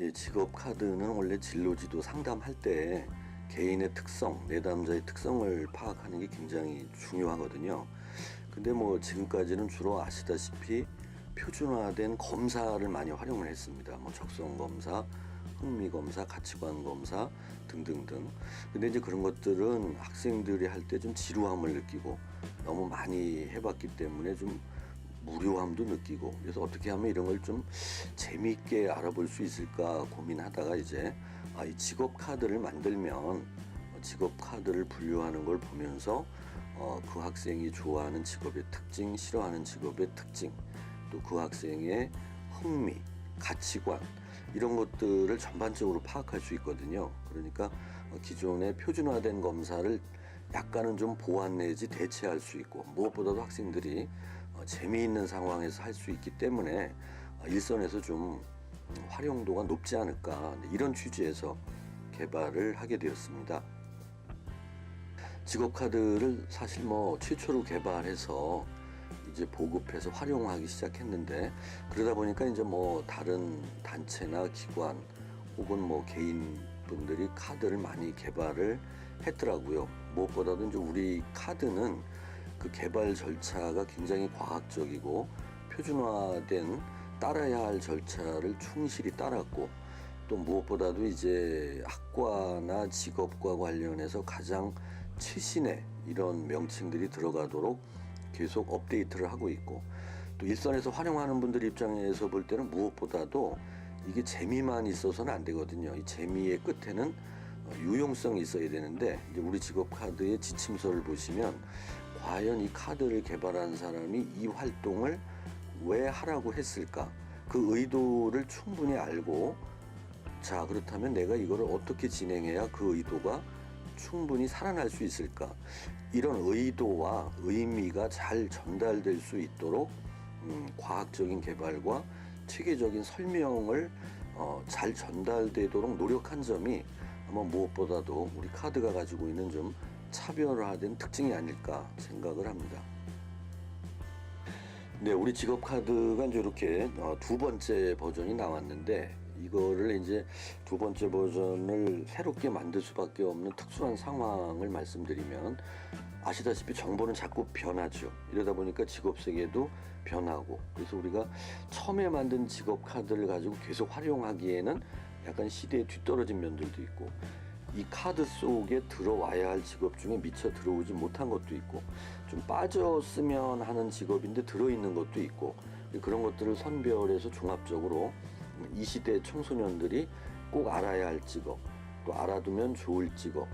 예, 직업 카드는 원래 진로지도 상담할 때 개인의 특성, 내담자의 특성을 파악하는 게 굉장히 중요하거든요. 근데 뭐 지금까지는 주로 아시다시피 표준화된 검사를 많이 활용을 했습니다. 뭐 적성 검사, 흥미 검사, 가치관 검사 등등등. 근데 이제 그런 것들은 학생들이 할 때 좀 지루함을 느끼고 너무 많이 해봤기 때문에 좀 무료함도 느끼고, 그래서 어떻게 하면 이런 걸 좀 재미있게 알아볼 수 있을까 고민하다가 이제 이 직업 카드를 만들면 직업 카드를 분류하는 걸 보면서 그 학생이 좋아하는 직업의 특징, 싫어하는 직업의 특징, 또 그 학생의 흥미, 가치관 이런 것들을 전반적으로 파악할 수 있거든요. 그러니까 기존의 표준화된 검사를 약간은 좀 보완 내지 대체할 수 있고, 무엇보다도 학생들이 재미있는 상황에서 할 수 있기 때문에 일선에서 좀 활용도가 높지 않을까, 이런 취지에서 개발을 하게 되었습니다. 직업카드를 사실 뭐 최초로 개발해서 이제 보급해서 활용하기 시작했는데, 그러다 보니까 이제 뭐 다른 단체나 기관 혹은 뭐 개인분들이 카드를 많이 개발을 했더라고요. 무엇보다도 이제 우리 카드는 그 개발 절차가 굉장히 과학적이고 표준화된 따라야 할 절차를 충실히 따랐고, 또 무엇보다도 이제 학과나 직업과 관련해서 가장 최신의 이런 명칭들이 들어가도록 계속 업데이트를 하고 있고, 또 일선에서 활용하는 분들 입장에서 볼 때는 무엇보다도 이게 재미만 있어서는 안 되거든요. 이 재미의 끝에는 유용성이 있어야 되는데, 이제 우리 직업 카드의 지침서를 보시면 과연 이 카드를 개발한 사람이 이 활동을 왜 하라고 했을까, 그 의도를 충분히 알고, 자 그렇다면 내가 이거를 어떻게 진행해야 그 의도가 충분히 살아날 수 있을까, 이런 의도와 의미가 잘 전달될 수 있도록 과학적인 개발과 체계적인 설명을 잘 전달되도록 노력한 점이 아마 무엇보다도 우리 카드가 가지고 있는 좀 차별화된 특징이 아닐까 생각을 합니다. 네, 우리 직업 카드가 이제 이렇게 두 번째 버전이 나왔는데, 이거를 이제 두 번째 버전을 새롭게 만들 수밖에 없는 특수한 상황을 말씀드리면, 아시다시피 정보는 자꾸 변하죠. 이러다 보니까 직업 세계도 변하고, 그래서 우리가 처음에 만든 직업 카드를 가지고 계속 활용하기에는 약간 시대에 뒤떨어진 면들도 있고, 이 카드 속에 들어와야 할 직업 중에 미처 들어오지 못한 것도 있고, 좀 빠졌으면 하는 직업인데 들어있는 것도 있고, 그런 것들을 선별해서 종합적으로 이 시대 청소년들이 꼭 알아야 할 직업, 또 알아두면 좋을 직업,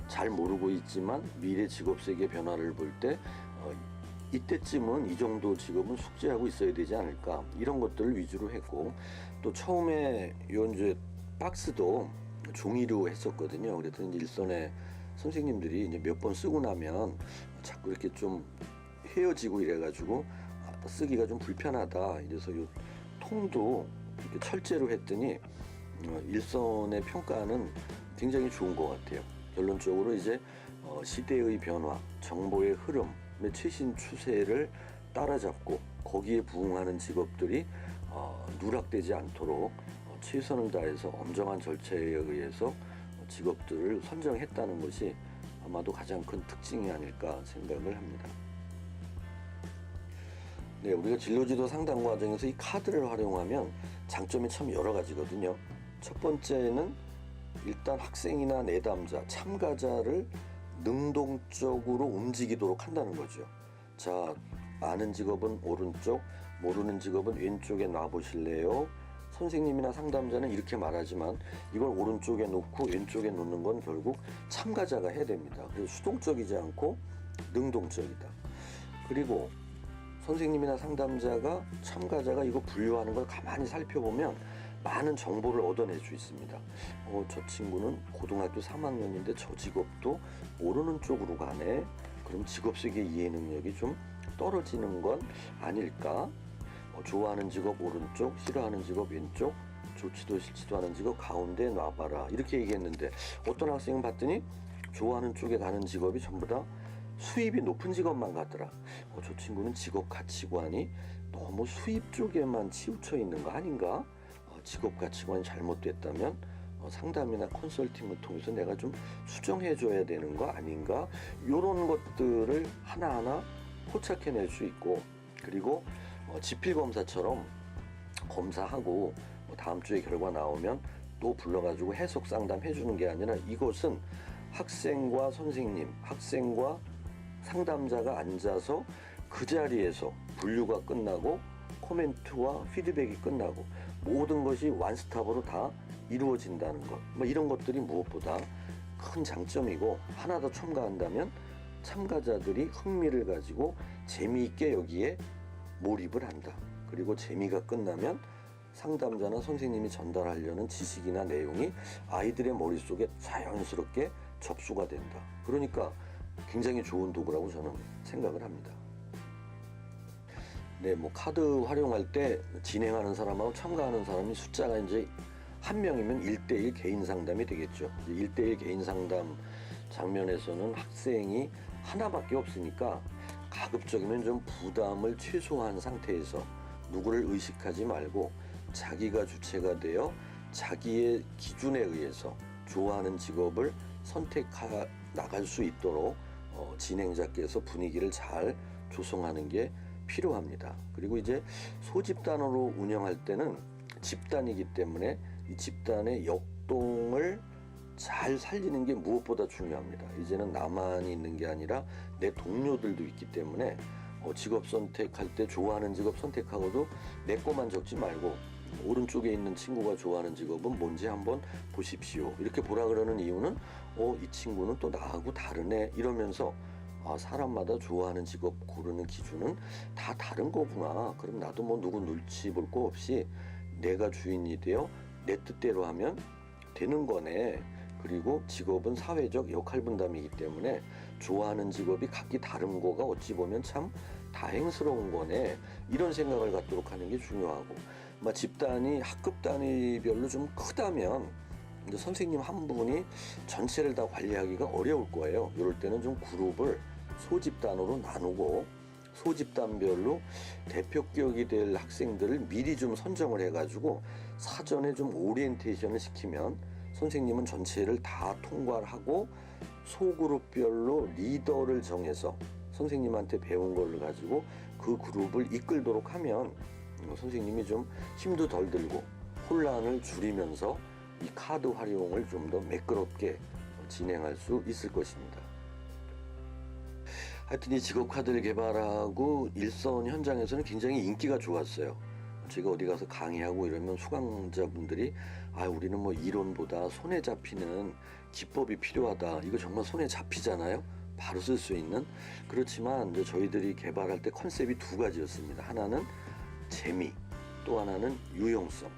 잘 모르고 있지만 미래 직업 세계 변화를 볼 때 이때쯤은 이 정도 직업은 숙지하고 있어야 되지 않을까, 이런 것들을 위주로 했고, 또 처음에 요 이제 박스도 종이로 했었거든요. 그래서 이제 일선에 선생님들이 이제 몇 번 쓰고 나면 자꾸 이렇게 좀 헤어지고 이래가지고 쓰기가 좀 불편하다, 이래서 요 통도 이렇게 철제로 했더니 일선의 평가는 굉장히 좋은 것 같아요. 결론적으로 이제 시대의 변화, 정보의 흐름의 최신 추세를 따라잡고 거기에 부응하는 직업들이 누락되지 않도록 최선을 다해서 엄정한 절차에 의해서 직업들을 선정했다는 것이 아마도 가장 큰 특징이 아닐까 생각을 합니다. 네, 우리가 진로지도 상담 과정에서 이 카드를 활용하면 장점이 참 여러 가지거든요. 첫 번째는 일단 학생이나 내담자, 참가자를 능동적으로 움직이도록 한다는 거죠. 자, 아는 직업은 오른쪽, 모르는 직업은 왼쪽에 놔보실래요? 선생님이나 상담자는 이렇게 말하지만 이걸 오른쪽에 놓고 왼쪽에 놓는 건 결국 참가자가 해야 됩니다. 그래서 수동적이지 않고 능동적이다. 그리고 선생님이나 상담자가 참가자가 이거 분류하는 걸 가만히 살펴보면 많은 정보를 얻어낼 수 있습니다. 저 친구는 고등학교 3학년인데 저 직업도 모르는 쪽으로 가네. 그럼 직업세계 이해 능력이 좀 떨어지는 건 아닐까? 좋아하는 직업 오른쪽, 싫어하는 직업 왼쪽, 좋지도 싫지도 않은 직업 가운데 놔봐라, 이렇게 얘기했는데, 어떤 학생은 봤더니 좋아하는 쪽에 가는 직업이 전부 다 수입이 높은 직업만 가더라. 저 친구는 직업 가치관이 너무 수입 쪽에만 치우쳐 있는 거 아닌가? 직업 가치관이 잘못됐다면 상담이나 컨설팅을 통해서 내가 좀 수정해 줘야 되는 거 아닌가, 이런 것들을 하나하나 포착해낼 수 있고, 그리고 지필검사처럼 검사하고 다음 주에 결과 나오면 또 불러가지고 해석 상담 해주는 게 아니라, 이것은 학생과 선생님, 학생과 상담자가 앉아서 그 자리에서 분류가 끝나고 코멘트와 피드백이 끝나고 모든 것이 원스톱으로 다 이루어진다는 것, 이런 것들이 무엇보다 큰 장점이고, 하나 더 첨가한다면 참가자들이 흥미를 가지고 재미있게 여기에 몰입을 한다. 그리고 재미가 끝나면 상담자나 선생님이 전달하려는 지식이나 내용이 아이들의 머릿속에 자연스럽게 접수가 된다. 그러니까 굉장히 좋은 도구라고 저는 생각을 합니다. 네, 카드 활용할 때 진행하는 사람하고 참가하는 사람이 숫자가 이제 한 명이면 1대1 개인 상담이 되겠죠. 1대1 개인 상담 장면에서는 학생이 하나밖에 없으니까 가급적이면 좀 부담을 최소화한 상태에서 누구를 의식하지 말고 자기가 주체가 되어 자기의 기준에 의해서 좋아하는 직업을 선택해 나갈 수 있도록 진행자께서 분위기를 잘 조성하는 게 필요합니다. 그리고 이제 소집단으로 운영할 때는 집단이기 때문에 이 집단의 역동을 잘 살리는 게 무엇보다 중요합니다. 이제는 나만이 있는 게 아니라 내 동료들도 있기 때문에 직업 선택할 때 좋아하는 직업 선택하고도 내 것만 적지 말고 오른쪽에 있는 친구가 좋아하는 직업은 뭔지 한번 보십시오. 이렇게 보라 그러는 이유는 이 친구는 또 나하고 다르네 이러면서 사람마다 좋아하는 직업 고르는 기준은 다 다른 거구나. 그럼 나도 누구 눈치 볼 거 없이 내가 주인이 되어 내 뜻대로 하면 되는 거네. 그리고 직업은 사회적 역할 분담이기 때문에 좋아하는 직업이 각기 다른 거가 어찌 보면 참 다행스러운 거네. 이런 생각을 갖도록 하는 게 중요하고, 집단이 학급 단위별로 좀 크다면 이제 선생님 한 분이 전체를 다 관리하기가 어려울 거예요. 이럴 때는 좀 그룹을 소집단으로 나누고 소집단별로 대표격이 될 학생들을 미리 좀 선정을 해가지고 사전에 좀 오리엔테이션을 시키면 선생님은 전체를 다 통과를 하고 소그룹별로 리더를 정해서 선생님한테 배운 걸 가지고 그 그룹을 이끌도록 하면 선생님이 좀 힘도 덜 들고 혼란을 줄이면서 이 카드 활용을 좀 더 매끄럽게 진행할 수 있을 것입니다. 하여튼 이 직업 카드를 개발하고 일선 현장에서는 굉장히 인기가 좋았어요. 제가 어디 가서 강의하고 이러면 수강자분들이 우리는 이론보다 손에 잡히는 기법이 필요하다. 이거 정말 손에 잡히잖아요. 바로 쓸 수 있는. 그렇지만 이제 저희들이 개발할 때 컨셉이 두 가지였습니다. 하나는 재미, 또 하나는 유용성.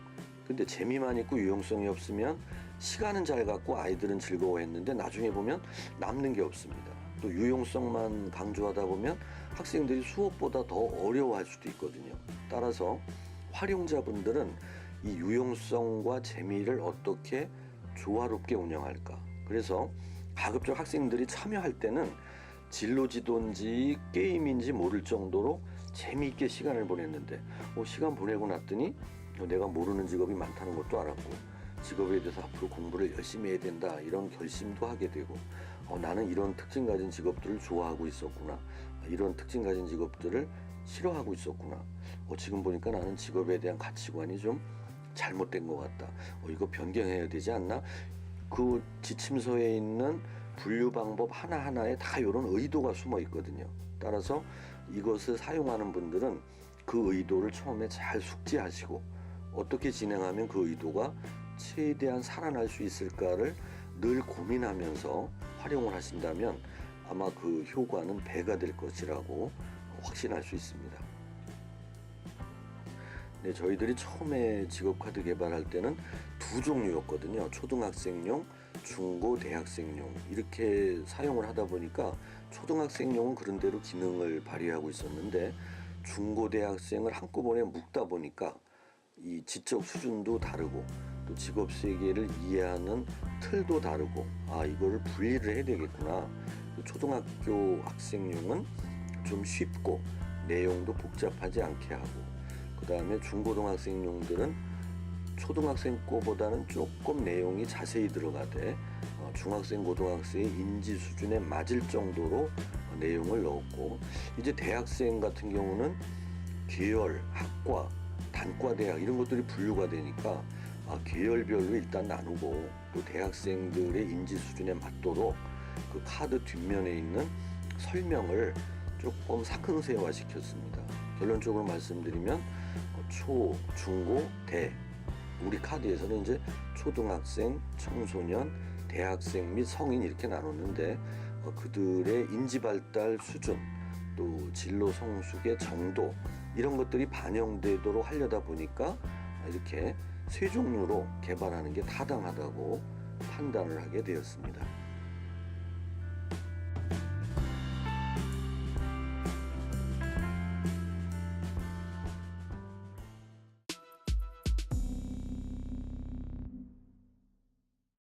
근데 재미만 있고 유용성이 없으면 시간은 잘 갔고 아이들은 즐거워했는데 나중에 보면 남는 게 없습니다. 또 유용성만 강조하다 보면 학생들이 수업보다 더 어려워할 수도 있거든요. 따라서 활용자분들은 이 유용성과 재미를 어떻게 조화롭게 운영할까. 그래서 가급적 학생들이 참여할 때는 진로지도인지 게임인지 모를 정도로 재미있게 시간을 보냈는데 시간 보내고 났더니 내가 모르는 직업이 많다는 것도 알았고 직업에 대해서 앞으로 공부를 열심히 해야 된다 이런 결심도 하게 되고 나는 이런 특징 가진 직업들을 좋아하고 있었구나, 이런 특징 가진 직업들을 싫어하고 있었구나, 지금 보니까 나는 직업에 대한 가치관이 좀 잘못된 것 같다, 이거 변경해야 되지 않나. 그 지침서에 있는 분류 방법 하나하나에 다 이런 의도가 숨어 있거든요. 따라서 이것을 사용하는 분들은 그 의도를 처음에 잘 숙지하시고 어떻게 진행하면 그 의도가 최대한 살아날 수 있을까를 늘 고민하면서 활용을 하신다면 아마 그 효과는 배가 될 것이라고 확신할 수 있습니다. 네, 저희들이 처음에 직업카드 개발할 때는 두 종류였거든요. 초등학생용, 중고, 대학생용 이렇게 사용을 하다 보니까 초등학생용은 그런대로 기능을 발휘하고 있었는데 중고, 대학생을 한꺼번에 묶다 보니까 이 지적 수준도 다르고 또 직업 세계를 이해하는 틀도 다르고 이거를 분리를 해야 되겠구나. 초등학교 학생용은 좀 쉽고 내용도 복잡하지 않게 하고 그 다음에 중고등학생용들은 초등학생 거보다는 조금 내용이 자세히 들어가되 중학생, 고등학생의 인지 수준에 맞을 정도로 내용을 넣었고, 이제 대학생 같은 경우는 계열, 학과, 단과 대학 이런 것들이 분류가 되니까 계열별로 일단 나누고 또 대학생들의 인지 수준에 맞도록 그 카드 뒷면에 있는 설명을 조금 상승세화 시켰습니다. 결론적으로 말씀드리면 초, 중고, 대, 우리 카드에서는 이제 초등학생, 청소년, 대학생 및 성인 이렇게 나눴는데 그들의 인지 발달 수준, 또 진로 성숙의 정도 이런 것들이 반영되도록 하려다 보니까 이렇게 세 종류로 개발하는 게 타당하다고 판단을 하게 되었습니다.